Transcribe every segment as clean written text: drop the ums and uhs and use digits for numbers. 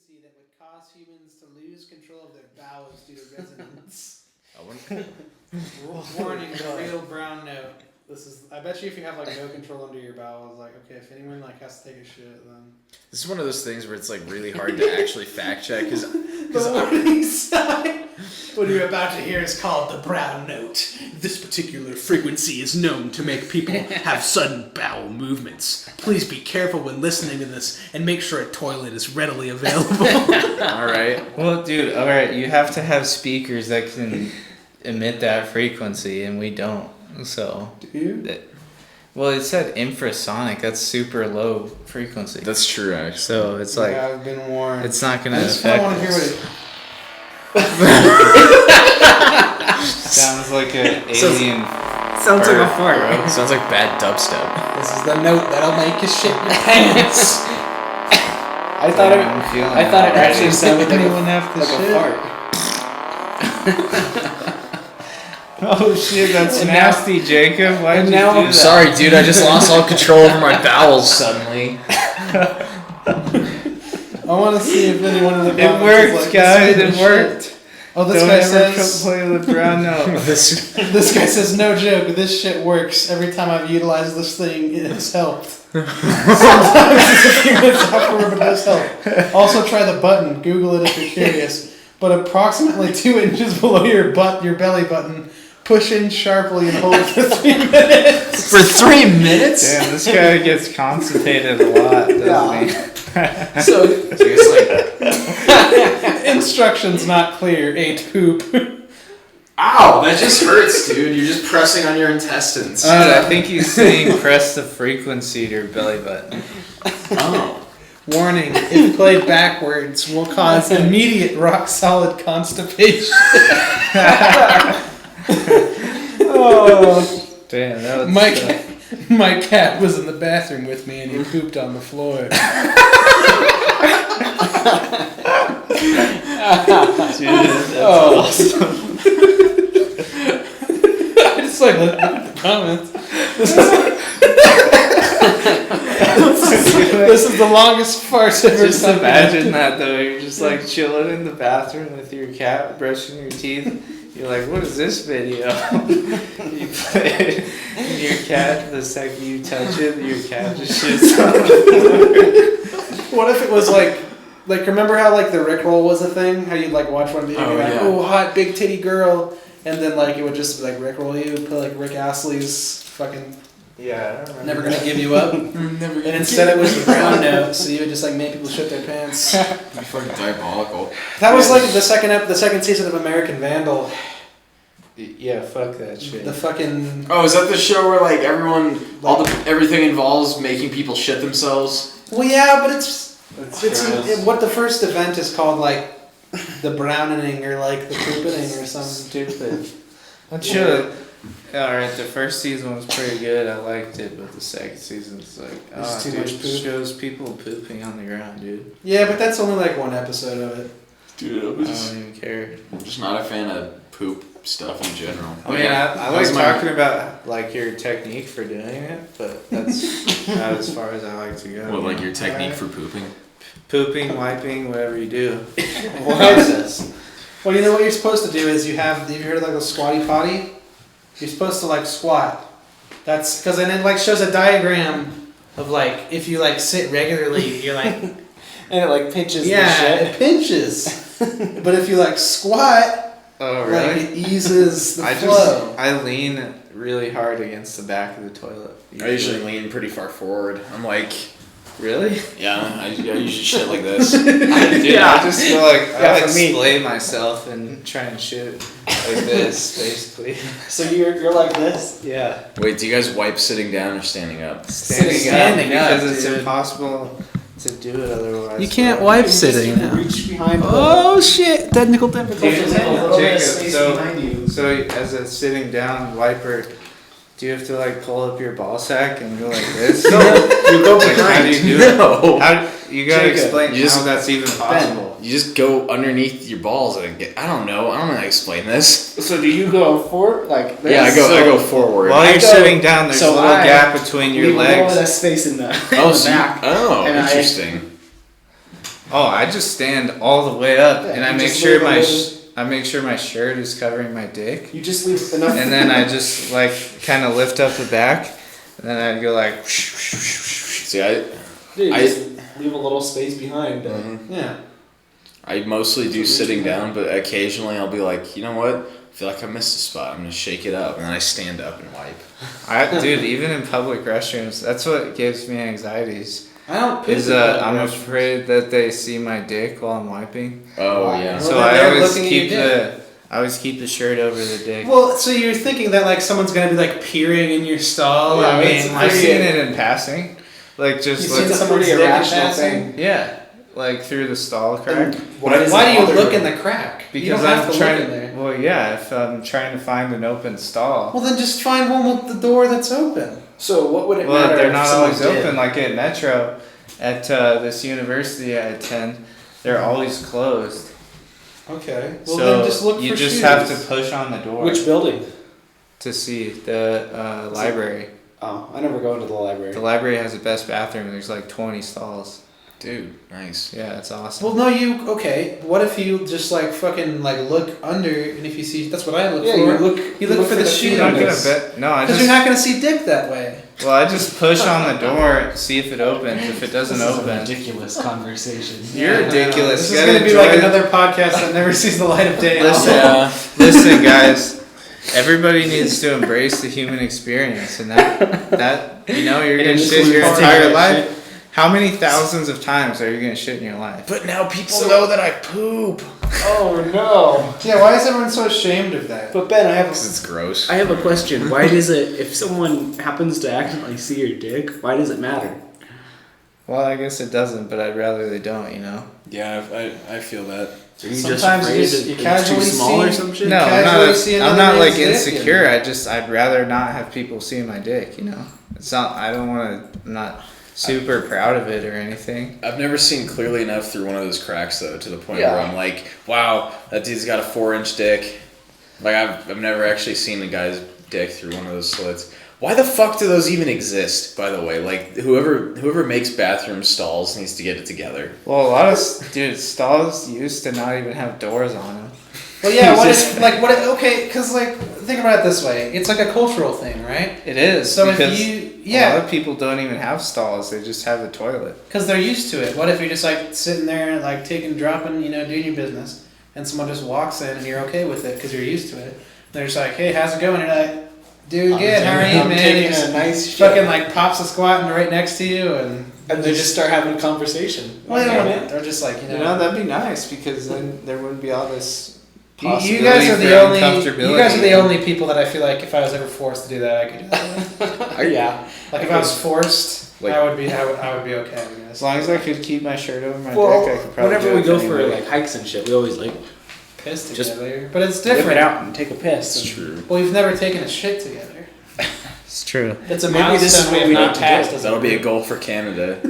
frequency that would cause humans to lose control of their bowels due to resonance. Warning, the real brown note. This is. I bet you if you have like no control under your bowels, like okay, if anyone like has to take a shit, then this is one of those things where it's like really hard to actually fact check because the warning sign. What you're about to hear is called the brown note. This particular frequency is known to make people have sudden bowel movements. Please be careful when listening to this and make sure a toilet is readily available. All right. Well, dude, all right, you have to have speakers that can emit that frequency, and we don't. So. Do you? Well, it said infrasonic. That's super low frequency. That's true, actually. So it's like yeah, I've been warned. it's not gonna affect. I want to hear what it. Sounds like an alien. Sounds like a fart. Sounds like bad dubstep. This is the note that'll make you shit your pants. I thought it actually sounded like a fart. Oh shit, that's nasty, Jacob. Why did you do that? Sorry, dude. I just lost all control over my bowels suddenly. I want to see if anyone in the comments It worked, is like, guys. It worked. Oh, this Don't guy ever says. play with brown note. This guy says, no joke. This shit works. Every time I've utilized this thing, it has helped. Sometimes it's a few minutes afterward, but it does help. Also, try the button. Google it if you're curious. But approximately 2 inches below your belly button. Push in sharply and hold it for 3 minutes. For 3 minutes? Damn, this guy gets constipated a lot, doesn't he? So it's like instructions not clear. 8 poop. ow, that just hurts, dude. You're just pressing on your intestines. I think he's saying press the frequency to your belly button. Oh. Warning, if played backwards, will cause immediate rock solid constipation. Oh. Damn, that was my cat was in the bathroom with me and he pooped on the floor. Dude, that's awesome. I just like looked at the comments. This is the longest farce ever. Just imagine that though. You're just like chilling in the bathroom with your cat, brushing your teeth. You're like, what is this video? You play your cat, the second you touch it, your cat just shits on the floor. What if it was like remember how like the Rickroll was a thing? How you'd like watch one video and be like, oh, hot big titty girl, and then like it would just like Rickroll you, put like Rick Astley's fucking Yeah. Never Gonna Give You Up. And instead it was the brown note, so you would just like make people shit their pants. You're fucking diabolical. That was like the second season of American Vandal. Yeah, fuck that shit. The fucking. Oh, is that the show where like everything involves making people shit themselves? Well, yeah, but it's what the first event is called, like the browning or like the poopening or something stupid. That show. Alright, the first season was pretty good. I liked it, but the second season's like, too much poop. Shows people pooping on the ground, dude. Yeah, but that's only like one episode of it. Dude, I don't even care. I'm just not a fan of poop stuff in general. I mean, I like talking about like your technique for doing it, but that's not as far as I like to go. Well, like your technique for pooping? Pooping, wiping, whatever you do. Process. Well, you know what you're supposed to do is have you heard of like a squatty potty? You're supposed to like squat. That's because then it like shows a diagram of like if you like sit regularly, you're like and it like pinches. Yeah, the shit. it pinches. But if you like squat, oh really? Like it eases the flow. I lean really hard against the back of the toilet. I usually lean pretty far forward. I'm like, really? yeah, I usually shit like this. Dude, I just feel like I like splay myself and try and shit like this, basically. So you're like this? Yeah. Wait, do you guys wipe sitting down or standing up? Standing up because it's impossible to do it otherwise. You can't wipe sitting now. Reach behind Oh shit! Technical difficulties. Jacob, so as a sitting down wiper, do you have to like pull up your ball sack and go like this? No, you go Like, how do you do it? No. You gotta Jacob, explain how that's even possible. You just go underneath your balls and get. I don't know how to explain this. So do you go forward like this? Yeah, I go forward. While you're sitting down, there's a little I gap between your leave all of legs. that space in the, Oh, in the back. And interesting. Oh, I just stand all the way up, Yeah, and I you make just sure leave a my little- I make sure my shirt is covering my dick, You just leave enough. and then I just like kind of lift up the back, and then I'd go like. See, I Dude, I- just leave a little space behind. Yeah. I mostly do sitting down, but occasionally I'll be like, you know what? I feel like I missed a spot. I'm gonna shake it up, and then I stand up and wipe. Dude, even in public restrooms, that's what gives me anxieties. I don't poop Is in public I'm restrooms. afraid that they see my dick while I'm wiping. Oh Why? yeah. Well, So then I they're always looking at keep your dick. I always keep the shirt over the dick. Well, so you're thinking that like someone's gonna be like peering in your stall? Yeah, I it's mean, I've like, seen it in passing, like just You've like seen It's a someone's pretty dick in irrational passing? thing. yeah, like through the stall crack. Why does do it you bother look you? in the crack? You Because don't have I'm to trying. look in there. Well, yeah, if I'm trying to find an open stall. Well, then just find one with the door that's open. So what would it Well, matter they're if not someone always did? open. Like at Metro, at this university I attend, they're always closed. Okay. Well, So then just look you for just shoes. have to push on the door Which building? to see the library. Oh, I never go into the library. The library has the best bathroom. There's like 20 stalls. Dude, nice. Yeah, it's awesome. Well, no, you okay? What if you just like fucking like look under, and if you see, that's what I look Yeah, for. you look for the I'm shoe not gonna numbers. bet. No, I Because just. you're not gonna see dick that way. Well, I just push on the door, see if it opens. If it doesn't This is a open, ridiculous conversation. you're ridiculous. This You is gotta gonna be enjoy like it. another podcast that never sees the light of day. Listen. Listen, guys. Everybody needs to embrace the human experience, and that you know you're It gonna shit includes your farting entire and life. shit. How many thousands of times are you gonna shit in your life? But now people know that I poop. Oh no! Yeah, why is everyone so ashamed of that? But Ben, I have It's gross. I have a question. Why does it, if someone happens to accidentally see your dick, why does it matter? Well, I guess it doesn't, but I'd rather they don't. You know. Yeah, I feel that. Are you Sometimes you just- you it's casually too small or see- some shit? No, casually see I'm another not like man's dick insecure. I'd rather not have people see my dick. You know. It's not. I don't want to. I'm not super proud of it or anything. I've never seen clearly enough through one of those cracks though, to the point Yeah. where I'm like, wow, that dude's got a 4-inch dick. Like I've never actually seen a guy's dick through one of those slits. Why the fuck do those even exist? By the way, like whoever makes bathroom stalls needs to get it together. Well, a lot of stalls used to not even have doors on them. Well, yeah. What if okay? Because like think about it this way. It's like a cultural thing, right? It is. So if because you a lot of people don't even have stalls; they just have a toilet. because they're used to it. What if you're just like sitting there, like taking, dropping, doing your business, and someone just walks in and you're okay with it because you're used to it. They're just like, hey, how's it going? And you're like, dude, good. How are you, I'm man? taking He just a nice shit. fucking like pops a squat and right next to you, and And they just start having a conversation. well, Yeah. they're just like You know, that'd be nice because then there wouldn't be all this. You possibility guys are for the only. You uncomfortability. guys are the only people that I feel like if I was ever forced to do that, I could do that. Yeah. Like if I was forced, Like- I would be okay. I guess. As long as I could keep my shirt over my Well, dick, I could probably whenever do we it go to for anybody. like hikes and shit, we always like Piss Just together, but it's whip different. it out and take a piss. It's true. Well, we've never taken a shit together. It's true. It's a Maybe this is milestone what we we have need not to passed. do. as That'll be a goal for Canada.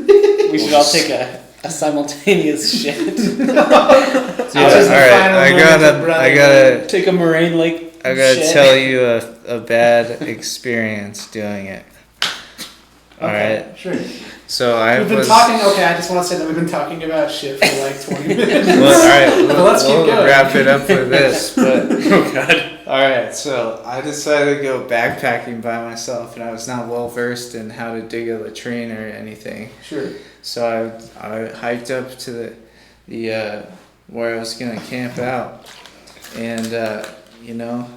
We should all take a simultaneous shit. Dude, is the alright, final I moment of gotta, I brotherhood. gotta, Take a moraine lake. I gotta shit. tell you a bad experience doing it. Alright, Sure. so I We've been was. talking. Okay, I just want to say that we've been talking about shit for like 20 minutes. Well, alright, But let's keep we'll going. wrap it up with this, but. Oh god. Alright, so I decided to go backpacking by myself, and I was not well versed in how to dig a latrine or anything. Sure. So I hiked up to the where I was gonna camp out, and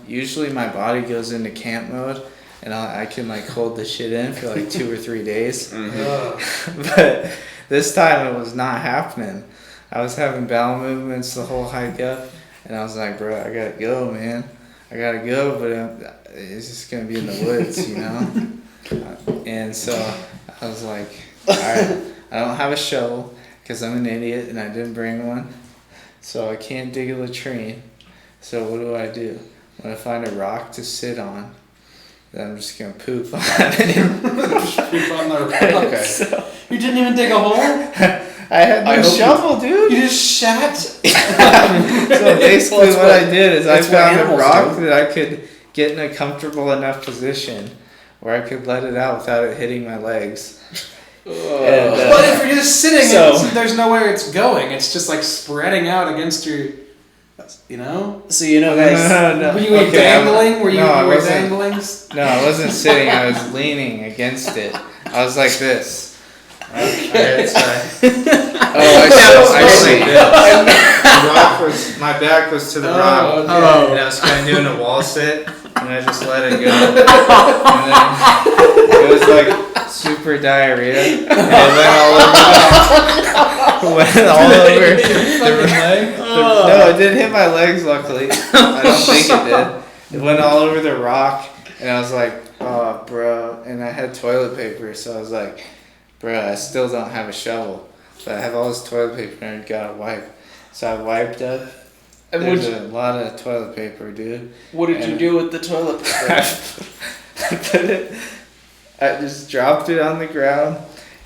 usually my body goes into camp mode, and I can like hold the shit in for like 2 or 3 days. Ugh. But this time it was not happening. I was having bowel movements the whole hike up, and I was like, bro, I gotta go, man. I gotta go, but it's just gonna be in the woods, And so I was like, alright, I don't have a shovel because I'm an idiot and I didn't bring one. So I can't dig a latrine. So what do? I'm gonna find a rock to sit on. Then I'm just gonna poop on it. Poop on the rock. So You didn't even dig a hole. I had no I hope shovel, dude. You just shat. So basically, Well, what I did is I that's what found a animals rock do. that I could get in a comfortable enough position where I could let it out without it hitting my legs. And, But if you're just sitting, So- there's nowhere it's going. It's just like spreading out against your, you know. So you know, guys. no. Were you Okay, dangling? Were you, no, I you were wasn't. dangling? No, I wasn't sitting. I was leaning against it. I was like this. Okay, sorry. I see. The rock was, my back was to the rock, okay. and I was kind of doing a wall sit, and I just let it go. And then it was like super diarrhea, and it went all over. No, it didn't hit my legs. Luckily, I don't think it did. It went all over the rock, and I was like, "Oh, bro!" And I had toilet paper, so I was like, "Bro, I still don't have a shovel, but I have all this toilet paper, and I gotta wipe." So I wiped up. And There's a lot of toilet paper, dude. what did you And- do with the toilet paper? I just dropped it on the ground,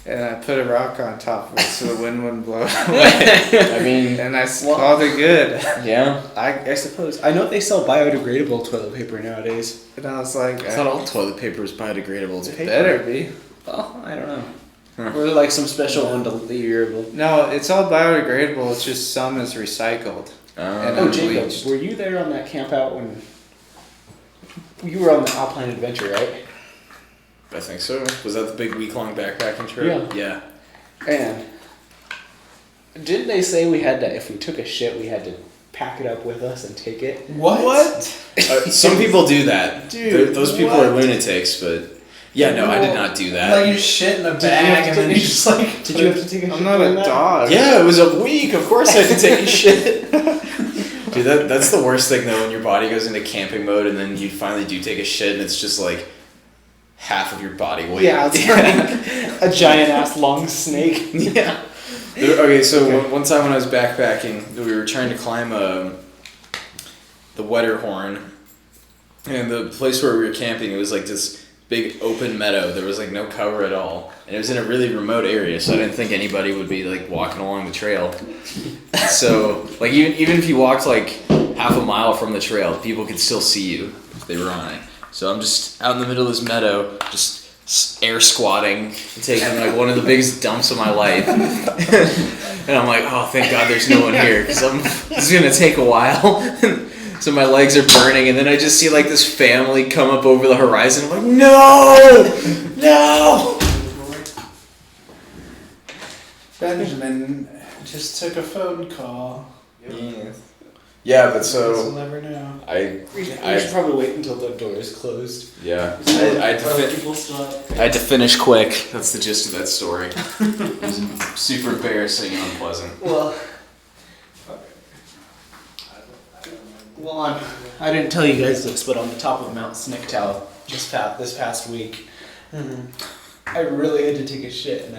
and I put a rock on top of it so the wind wouldn't blow it away. I mean, And I called it good. yeah, I suppose. I know they sell biodegradable toilet paper nowadays. And I was like, I thought all toilet paper is biodegradable. It's it paper. better be. Well, I don't know. Huh. Or like some special undeliverable. No, it's all biodegradable. It's just some is recycled. And Oh, I'm Jacob, bleached. were you there on that camp out when you were on the Alpine Adventure, right? I think so. Was that the big week-long backpacking trip? Yeah. And didn't they say we had to, if we took a shit, we had to pack it up with us and take it? What? Some people do that. Dude, Those people what? are lunatics, but yeah, no, I did not do that. Like you shit in a you have bag to and then take you a- just like. Did you have to take a shit? I'm not during a that? dog. Yeah, it was a week. Of course, I had to take a shit. Dude, that's the worst thing though when your body goes into camping mode and then you finally do take a shit and it's just like half of your body weight. Yeah, it's like a giant ass long snake. Yeah. Okay, so one time when I was backpacking, we were trying to climb the Wetterhorn, and the place where we were camping, it was like this big open meadow. There was like no cover at all, and it was in a really remote area, so I didn't think anybody would be like walking along the trail. So like even if you walked like half a mile from the trail, people could still see you if they were on it. So I'm just out in the middle of this meadow, just air squatting, and taking like one of the biggest dumps of my life. And I'm like, oh, thank God there's no one here, because this is gonna take a while. So my legs are burning, and then I just see like this family come up over the horizon. I'm like, no. Benjamin just took a phone call. Yeah, but We'll so never know. We should probably wait until the door is closed. yeah, I People stop. had to finish quick. That's the gist of that story. It was super embarrassing and unpleasant. Well, I didn't tell you guys this, but on the top of Mount Snicktow this past week, I really had to take a shit, and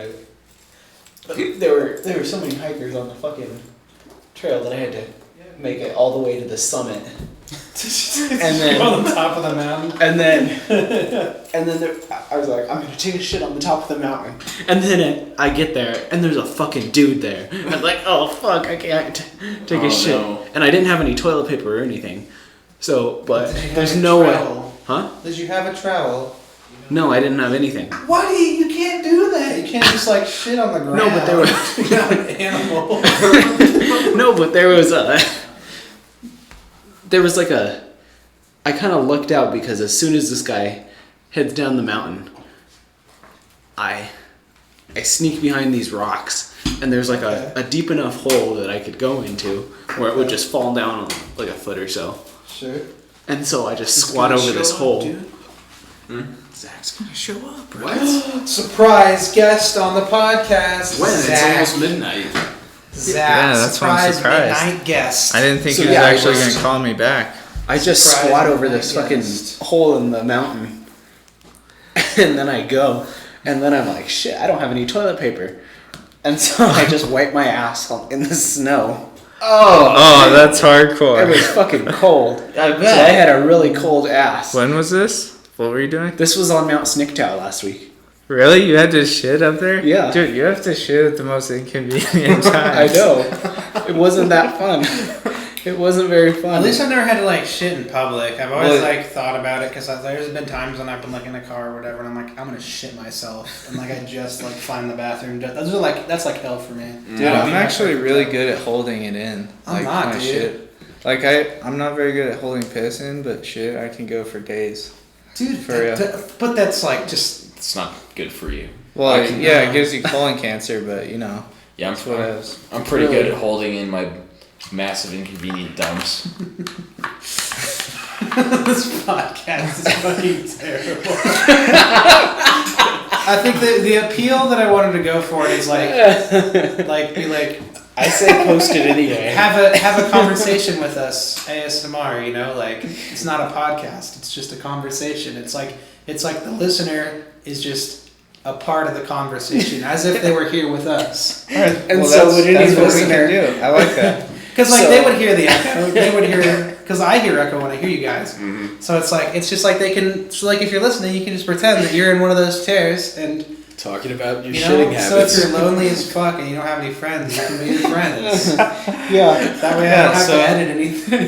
there were so many hikers on the fucking trail that I had to make it all the way to the summit. And then on the top of the mountain. And then I was like, I'm gonna take a shit on the top of the mountain. And then I get there, and there's a fucking dude there. I'm like, oh fuck, I can't take a shit. No. And I didn't have any toilet paper or anything. So, but Did you have there's a no way. trowel? Huh? Did you have a trowel? No, I didn't have anything. Why do you can't do that? You can't just like shit on the ground. No, but there were- You're not an animal. No, but there was like a. I kind of looked out because as soon as this guy heads down the mountain, I sneak behind these rocks, and there's like a deep enough hole that I could go into where it would just fall down like a foot or so. Sure. And so I just squat over this hole. Zach's gonna show up. What? Surprise guest on the podcast. When? It's Zach. almost midnight. Zach, Yeah, that's why I'm surprised. midnight guest. I didn't think So, he was yeah, I actually was- gonna call me back. I just Surprise squat over my this fucking guest. hole in the mountain. And then I go, and then I'm like, shit, I don't have any toilet paper. And so I just wipe my ass in the snow. Oh, that's It hardcore. was fucking cold. I So I had a really cold ass. When was this? What were you doing? This was on Mount Snicktow last week. Really? You had to shit up there? Yeah. Dude, you have to shit at the most inconvenient time. I know. It wasn't that fun. It wasn't very fun. At least I've never had to like shit in public. I've always Well, like thought about it because there's been times when I've been like in a car or whatever, and I'm like, I'm gonna shit myself, and like I just like find the bathroom. That's like hell for me. Dude, I'm actually really good at holding it in. I'm Like not, my dude. shit. Like I'm not very good at holding piss in, but shit, I can go for days. Dude. For real. But that's like just. It's not good for you. Well, I can- yeah, it gives you colon cancer, but you know, Yeah, that's what it is. I'm pretty good at holding in my massive inconvenient dumps. This podcast is fucking terrible. I think the appeal that I wanted to go for is be like. I say post it anyway. Have a conversation with us, ASMR. You know, like it's not a podcast; it's just a conversation. It's like the listener is just a part of the conversation, as if they were here with us. And so would any that's what we listener. can do. I like that. Because So- they would hear the echo. They would hear because I hear echo when I hear you guys. Mm-hmm. So it's just like they can. So like if you're listening, you can just pretend that you're in one of those chairs and. Talking about your You shitting know, so habits. if you're lonely as fuck and you don't have any friends, you can be your friends. Yeah. That way I Yeah, don't have so- to edit anything.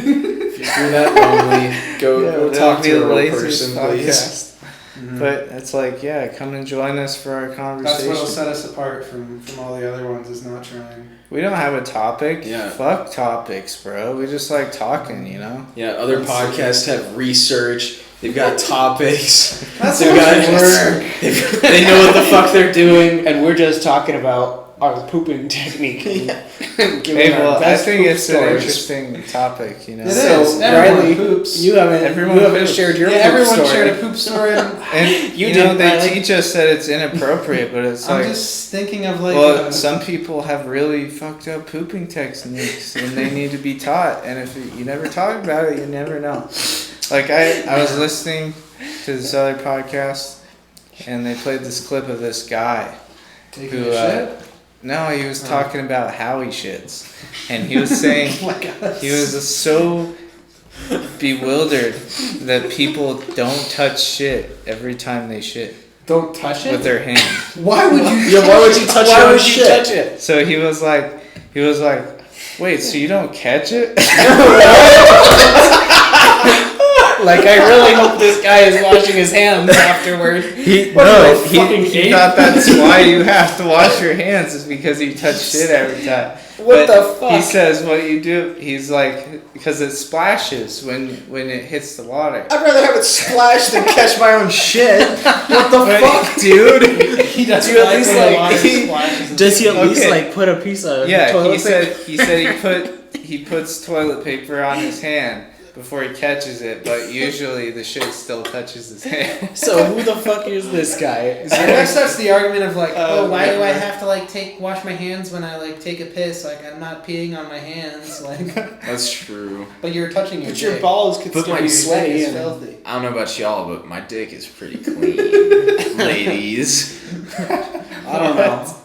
If you're that lonely, go That'll talk be to a the real laziest person, please. podcast. But it's like, yeah, come and join us for our That's conversation. what'll set us apart from all the other ones is not trying. We don't have a topic. Yeah. Fuck topics, bro. We just like talking, you know? Yeah, other podcasts have research. They've got topics. That's They've so got much work. They know what the fuck they're doing. And we're just talking about our pooping technique. And giving Hey, our well, I best think poop it's an stories. interesting topic, you know? It So, is. Everyone Riley, poops. You haven't Everyone poops. shared your Yeah, poop everyone story. shared a poop story. And And, You you know, did, they Riley. teach us that it's inappropriate, but it's I'm like... just thinking of like. Well, some people have really fucked up pooping techniques, and they need to be taught. And if you never talk about it, you never know. Like I was listening to this other podcast, and they played this clip of this guy taking who, a shit. no, he was talking about how he shits, and he was saying he was so bewildered that people don't touch shit every time they shit Don't touch with it. their hand. Why would you? Yeah, why would you touch Why your own would you shit? touch it? So he was like, wait, so you don't catch it? Like, I really hope this guy is washing his hands afterward. He What are you, a he fucking ape? thought that's why you have to wash your hands is because you touch shit every time. What But the fuck? He says what you do. He's like because it splashes when it hits the water. I'd rather have it splash than catch my own shit. What the But- fuck, dude? He doesn't Do you at like least, when the like, water he- splashes and Does he at least Okay. like put a piece of Yeah, toilet he paper? said he puts toilet paper on his hand before he catches it, but usually the shit still touches his hand. So who the fuck is this guy? Is I there- guess that's the argument of like, oh, why do I whatever. have to like wash my hands when I like take a piss? Like I'm not peeing on my hands, like. That's true. But you're touching your But your dick. balls could But still my be Your dick sweaty. is And filthy. I don't know about y'all, but my dick is pretty clean, ladies. I don't know.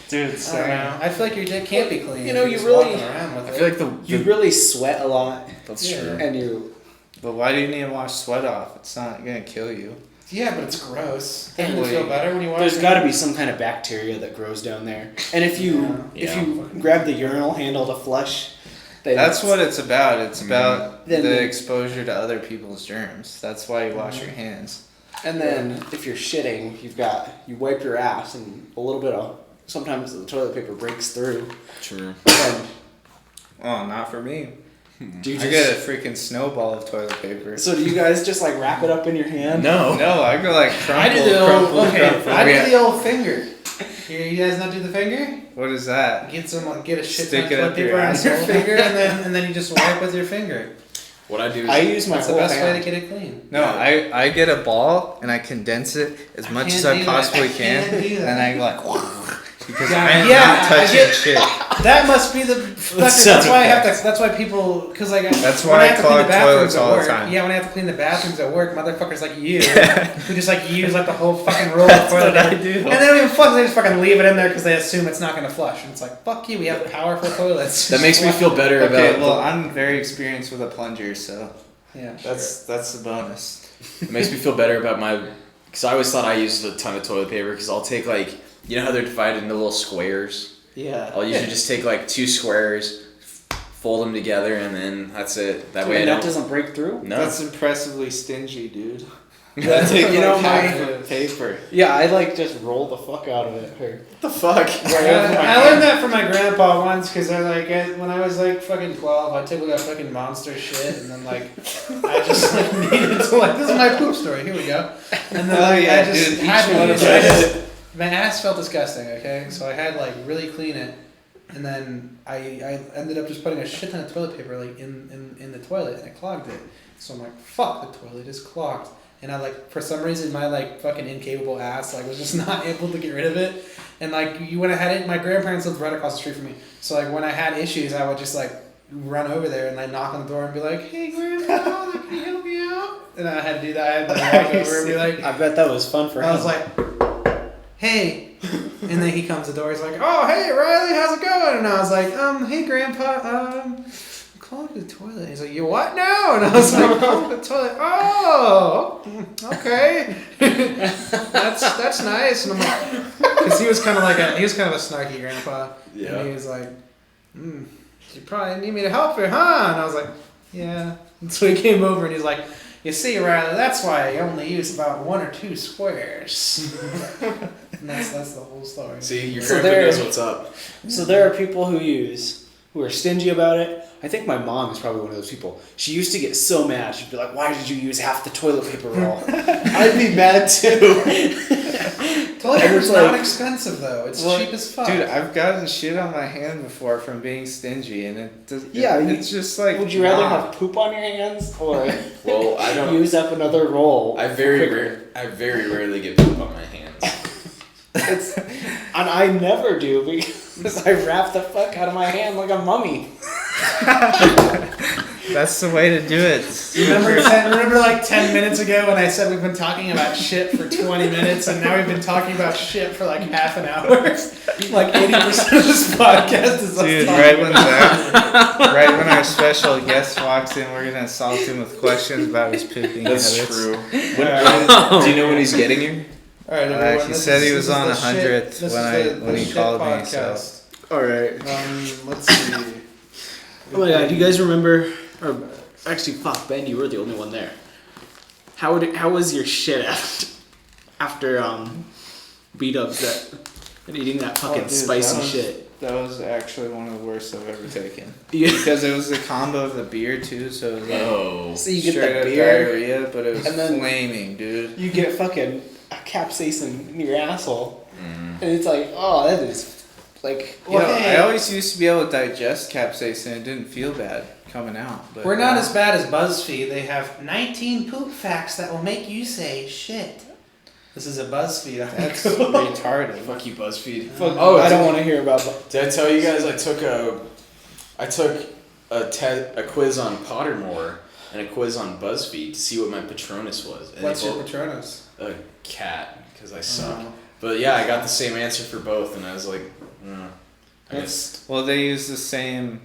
Dude, I don't know. I feel like your dick can't be clean. You if know, you're you just really- walking around with I it. feel like You really sweat a lot, that's Yeah. true. and you. But why do you need to wash sweat off? It's not gonna kill you. Yeah, but it's gross. Doesn't it Wait. feel better when you wash? There's your got to hands? be some kind of bacteria that grows down there, and if you Yeah. grab the urinal handle to flush, then That's what it's about. It's about Then- the exposure to other people's germs. That's why you wash your hands. And then if you're shitting, you wipe your ass, and a little bit of sometimes the toilet paper breaks through. True. And Oh, not for me. do you I just, get a freaking snowball of toilet paper. so do you guys just like wrap it up in your hand? No. No, I go like I crumple, do the old. crumple, Okay, crumple. I Yeah. do the old finger. Here, you guys not do the finger? What is that? Get a shit Stick ton it of up toilet your paper on your asshole. finger, and then you just wipe with your finger. What I do is I use my That's the whole best way hand. to get it clean. No, I get a ball and I condense it as much as I can't do that. possibly I can, can't do that. and I like because Yeah, I'm yeah, not I touching get- shit. That must be the. That's sound why I have to. That's why people. Because like. That's when why I have to clean clog the bathrooms toilets at all the work. time. Yeah, when I have to clean the bathrooms at work, motherfuckers like you, who just like use like the whole fucking roll of toilet what I paper. do. And they don't even flush. They just fucking leave it in there because they assume it's not gonna flush. And it's like, fuck you. We have powerful toilets. that makes me feel better Okay, about. well I'm very experienced with a plunger, so Yeah. that's the bonus. It makes me feel better about my. Because I always thought I used a ton of toilet paper. Because I'll take like, you know how they're divided into little squares. Yeah. I'll usually just take like 2 squares, fold them together, and then that's it. That way I And don't. that doesn't break through? No. That's impressively stingy, dude. That's Take you know, half my, the paper. yeah, I like just roll the fuck out of it. Or, What the fuck? I learned that from my grandpa once because when I was like fucking 12, I took like a fucking monster shit and then like I just like needed to like this is my poop story. Here we go. And then like, I just dude, had each one to. of I us. just, my ass felt disgusting. Okay, so I had like really clean it, and then I ended up just putting a shit ton of toilet paper like in the toilet and it clogged it. So I'm like, fuck, the toilet is clogged. And I like, for some reason, my like fucking incapable ass like was just not able to get rid of it. And like, when I had it, my grandparents lived right across the street from me. So like, when I had issues, I would just like run over there and like knock on the door and be like, "Hey, grandpa, like, can you help me out?" And I had to do that. I had to walk over and be like, I bet that was fun for him. I was like, "Hey," and then he comes to the door. He's like, "Oh, hey, Riley, how's it going?" And I was like, "Hey, grandpa, clogged the toilet." He's like, "You what now?" And I was like, "Clogged the toilet." "Oh, okay, that's nice." And I'm like, because he was kind of a snarky grandpa. Yeah. And he was like, "You probably need me to help you, huh?" And I was like, "Yeah." And so he came over and he's like, "You see, Riley, that's why I only use about 1 or 2 squares." And that's the whole story. See, your So grandpa there- knows what's up. So there are people who are stingy about it. I think my mom is probably one of those people. She used to get so mad. She'd be like, "Why did you use half the toilet paper roll?" I'd be mad too. Toilet I paper's was not like- expensive though. It's Well, cheap as fuck. Dude, I've gotten shit on my hand before from being stingy, and it does. Yeah, it's just like. Would you rather nah. have poop on your hands or Well, I don't. use up another roll? I very rarely get poop on my hands. And I never do because I wrap the fuck out of my hand like a mummy. That's the way to do it. Remember like 10 minutes ago when I said we've been talking about shit for 20 minutes and now we've been talking about shit for like half an hour? Like 80% of this podcast is us Dude, talking right when our special guest walks in, we're gonna assault him with questions about his pooping That's habits. true. Do you know when he's getting here? Alright, everyone. He this said is- he was this is on the 100th shit- this when is when he shit called me, podcast. Alright. Let's see. Oh my god, do you guys remember? Or actually, fuck, Ben, you were the only one there. How was your shit after B-dubs and eating that fucking dude, spicy that was- shit? That was actually one of the worst I've ever taken. Yeah. Because it was a combo of the beer too, so it was like Oh. So you get straight the up beer, diarrhea, but it was and then- flaming, dude. you get fucking a capsaicin in your asshole, Mm. and it's like, oh, that is like. You know, hey. I always used to be able to digest capsaicin. It didn't feel bad coming out. But We're not as bad as BuzzFeed. They have 19 poop facts that will make you say shit. This is a BuzzFeed article. That's retarded. Fuck you, BuzzFeed. Fuck, Oh, I don't did- want to hear about. Did I tell you guys I took a quiz on Pottermore and a quiz on BuzzFeed to see what my Patronus was. And What's they your both- Patronus? A cat, because I suck. Oh. But yeah, I got the same answer for both, and I was like, I guess Well, they use the same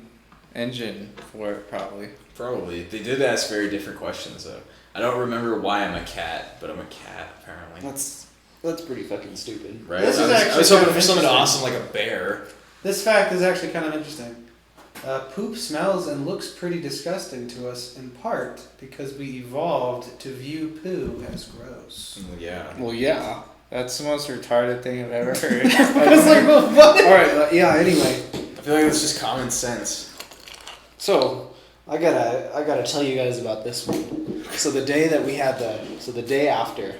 engine for it, probably. probably. They did ask very different questions, though. I don't remember why I'm a cat, but I'm a cat, apparently. That's pretty fucking stupid. Right? This is I was actually hoping kind for of something interesting. awesome like a bear. This fact is actually kind of interesting. Poop smells and looks pretty disgusting to us in part because we evolved to view poo as gross. Well, yeah. Well, yeah. That's the most retarded thing I've ever heard. I was like, well, what? Alright, yeah, anyway. I feel like it's just common sense. So, I gotta tell you guys about this one. So the day after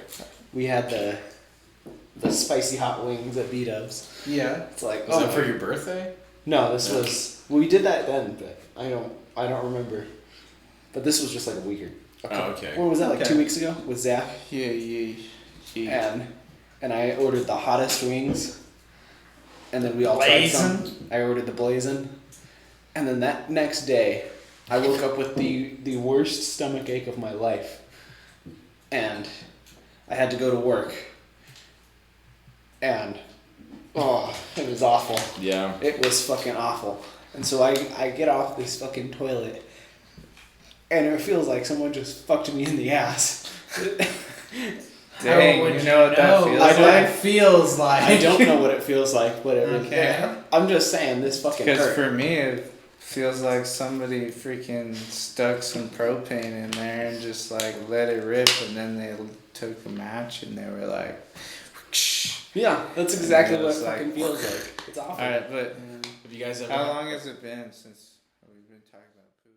we had the spicy hot wings at B-Dubs, Yeah. it's like, Was oh, that for your birthday? no, this was, we did that then, but I don't remember. But this was just like a week or, Oh, okay. what was that, like Okay. 2 weeks ago with Zach? Yeah. And I ordered the hottest wings, and then we all tried some. I ordered the blazing, and then that next day, I woke up with the worst stomach ache of my life, and I had to go to work, and oh, it was awful. Yeah. It was fucking awful. And so I get off this fucking toilet, and it feels like someone just fucked me in the ass. Dang, How would you know what that feels I don't- like? It feels like. I don't know what it feels like, but Okay. I'm just saying this fucking Because hurt. for me, Feels like somebody freaking stuck some propane in there and just like let it rip, and then they took a match and they were like, Yeah, that's exactly And it what it was like- fucking feels like. It's awful. all right, but Have you guys ever? how long has it been since we've been talking about poop?